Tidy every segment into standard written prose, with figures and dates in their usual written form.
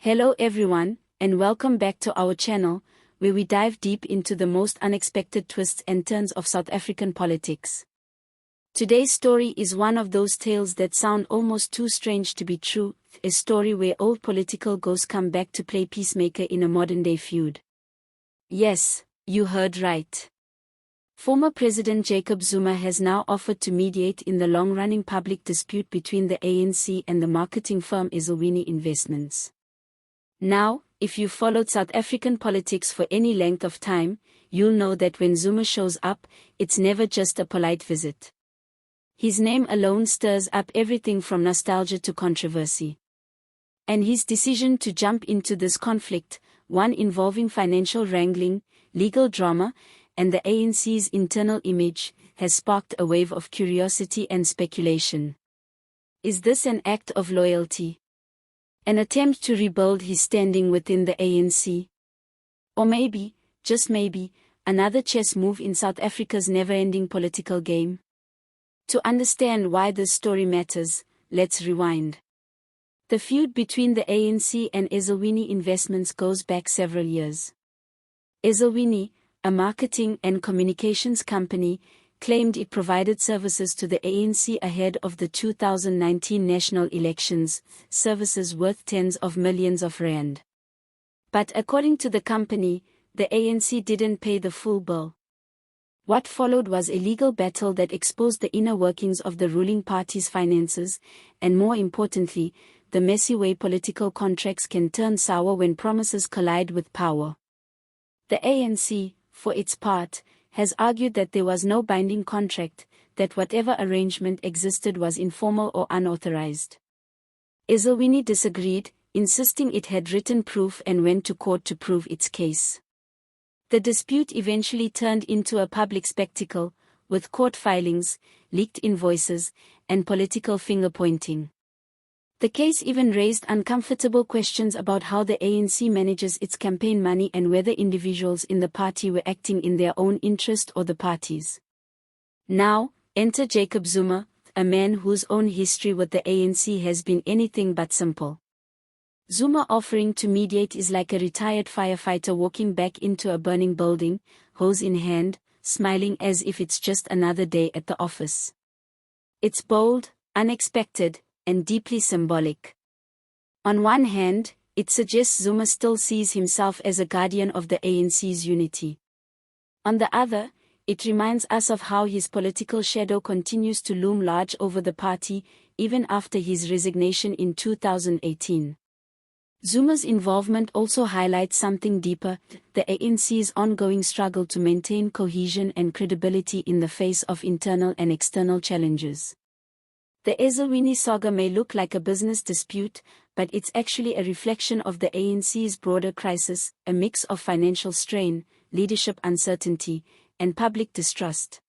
Hello everyone, and welcome back to our channel, where we dive deep into the most unexpected twists and turns of South African politics. Today's story is one of those tales that sound almost too strange to be true, a story where old political ghosts come back to play peacemaker in a modern-day feud. Yes, you heard right. Former President Jacob Zuma has now offered to mediate in the long-running public dispute between the ANC and the marketing firm Ezulweni Investments. Now, if you've followed South African politics for any length of time, you'll know that when Zuma shows up, it's never just a polite visit. His name alone stirs up everything from nostalgia to controversy. And his decision to jump into this conflict, one involving financial wrangling, legal drama, and the ANC's internal image, has sparked a wave of curiosity and speculation. Is this an act of loyalty? An attempt to rebuild his standing within the ANC? Or maybe, just maybe, another chess move in South Africa's never-ending political game? To understand why this story matters, let's rewind. The feud between the ANC and Ezulweni Investments goes back several years. Ezulweni, a marketing and communications company, claimed it provided services to the ANC ahead of the 2019 national elections, services worth tens of millions of rand. But according to the company, the ANC didn't pay the full bill. What followed was a legal battle that exposed the inner workings of the ruling party's finances, and more importantly, the messy way political contracts can turn sour when promises collide with power. The ANC, for its part, has argued that there was no binding contract, that whatever arrangement existed was informal or unauthorized. Ezulweni disagreed, insisting it had written proof and went to court to prove its case. The dispute eventually turned into a public spectacle, with court filings, leaked invoices, and political finger-pointing. The case even raised uncomfortable questions about how the ANC manages its campaign money and whether individuals in the party were acting in their own interest or the party's. Now, enter Jacob Zuma, a man whose own history with the ANC has been anything but simple. Zuma offering to mediate is like a retired firefighter walking back into a burning building, hose in hand, smiling as if it's just another day at the office. It's bold, unexpected, and deeply symbolic. On one hand, it suggests Zuma still sees himself as a guardian of the ANC's unity. On the other, it reminds us of how his political shadow continues to loom large over the party, even after his resignation in 2018. Zuma's involvement also highlights something deeper, the ANC's ongoing struggle to maintain cohesion and credibility in the face of internal and external challenges. The Ezulweni saga may look like a business dispute, but it's actually a reflection of the ANC's broader crisis, a mix of financial strain, leadership uncertainty, and public distrust.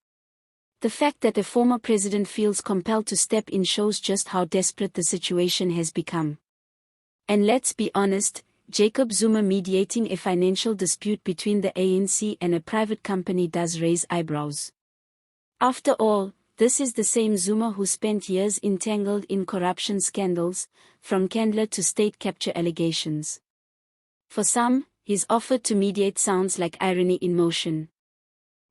The fact that a former president feels compelled to step in shows just how desperate the situation has become. And let's be honest, Jacob Zuma mediating a financial dispute between the ANC and a private company does raise eyebrows. After all, this is the same Zuma who spent years entangled in corruption scandals, from Candler to state capture allegations. For some, his offer to mediate sounds like irony in motion.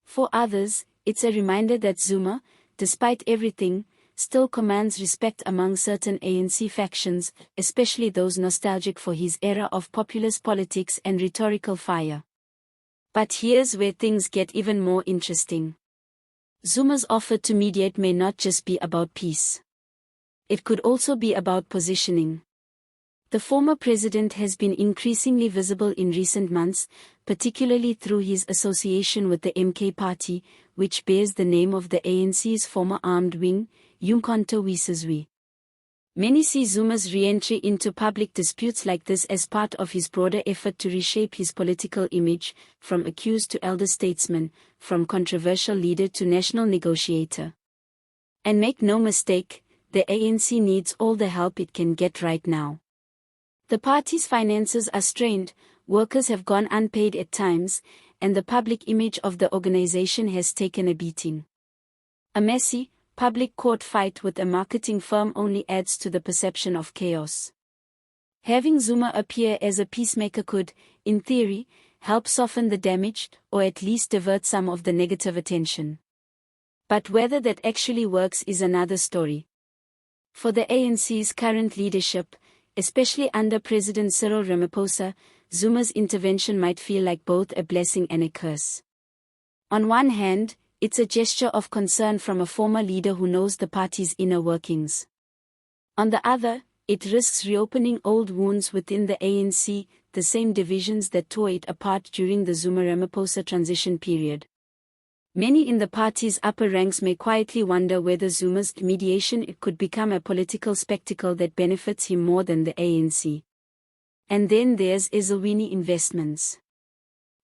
For others, it's a reminder that Zuma, despite everything, still commands respect among certain ANC factions, especially those nostalgic for his era of populist politics and rhetorical fire. But here's where things get even more interesting. Zuma's offer to mediate may not just be about peace. It could also be about positioning. The former president has been increasingly visible in recent months, particularly through his association with the MK party, which bears the name of the ANC's former armed wing, Umkhonto we Sizwe. Many see Zuma's re-entry into public disputes like this as part of his broader effort to reshape his political image, from accused to elder statesman, from controversial leader to national negotiator. And make no mistake, the ANC needs all the help it can get right now. The party's finances are strained, workers have gone unpaid at times, and the public image of the organization has taken a beating. A messy, public court fight with a marketing firm only adds to the perception of chaos. Having Zuma appear as a peacemaker could, in theory, help soften the damage, or at least divert some of the negative attention. But whether that actually works is another story. For the ANC's current leadership, especially under President Cyril Ramaphosa, Zuma's intervention might feel like both a blessing and a curse. On one hand, it's a gesture of concern from a former leader who knows the party's inner workings. On the other, it risks reopening old wounds within the ANC, the same divisions that tore it apart during the Zuma-Ramaphosa transition period. Many in the party's upper ranks may quietly wonder whether Zuma's mediation could become a political spectacle that benefits him more than the ANC. And then there's Ezulweni Investments.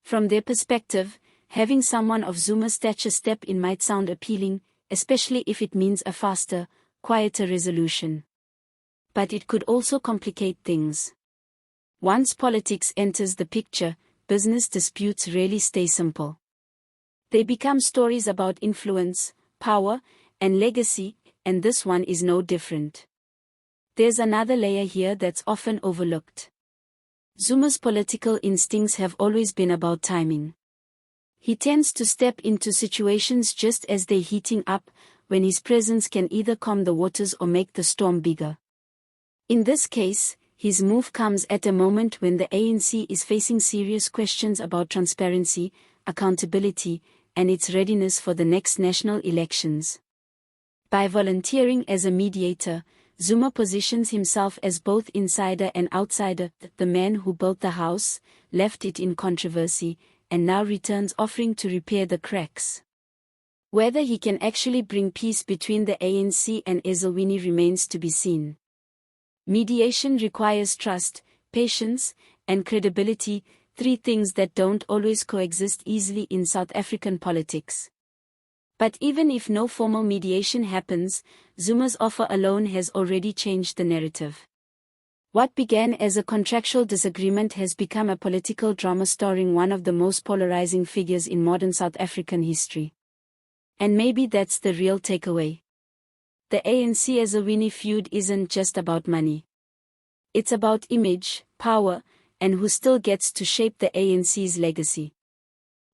From their perspective, having someone of Zuma's stature step in might sound appealing, especially if it means a faster, quieter resolution. But it could also complicate things. Once politics enters the picture, business disputes rarely stay simple. They become stories about influence, power, and legacy, and this one is no different. There's another layer here that's often overlooked. Zuma's political instincts have always been about timing. He tends to step into situations just as they're heating up, when his presence can either calm the waters or make the storm bigger. In this case, his move comes at a moment when the ANC is facing serious questions about transparency, accountability, and its readiness for the next national elections. By volunteering as a mediator, Zuma positions himself as both insider and outsider, the man who built the house, left it in controversy, and now returns offering to repair the cracks. Whether he can actually bring peace between the ANC and Ezulweni remains to be seen. Mediation requires trust, patience, and credibility, three things that don't always coexist easily in South African politics. But even if no formal mediation happens, Zuma's offer alone has already changed the narrative. What began as a contractual disagreement has become a political drama starring one of the most polarizing figures in modern South African history. And maybe that's the real takeaway. The ANC-Ezulweni feud isn't just about money. It's about image, power, and who still gets to shape the ANC's legacy.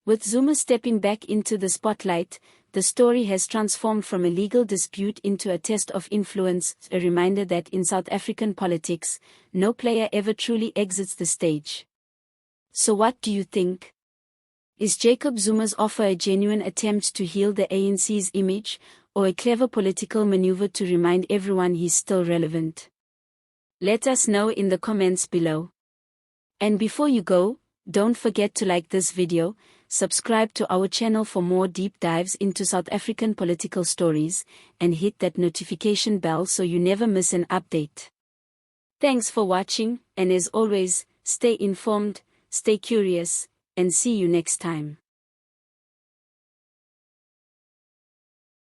With Zuma stepping back into the spotlight, the story has transformed from a legal dispute into a test of influence, a reminder that in South African politics, no player ever truly exits the stage. So what do you think? Is Jacob Zuma's offer a genuine attempt to heal the ANC's image, or a clever political maneuver to remind everyone he's still relevant? Let us know in the comments below. And before you go, don't forget to like this video, subscribe to our channel for more deep dives into South African political stories, and hit that notification bell so you never miss an update. Thanks for watching, and as always, stay informed, stay curious, and see you next time.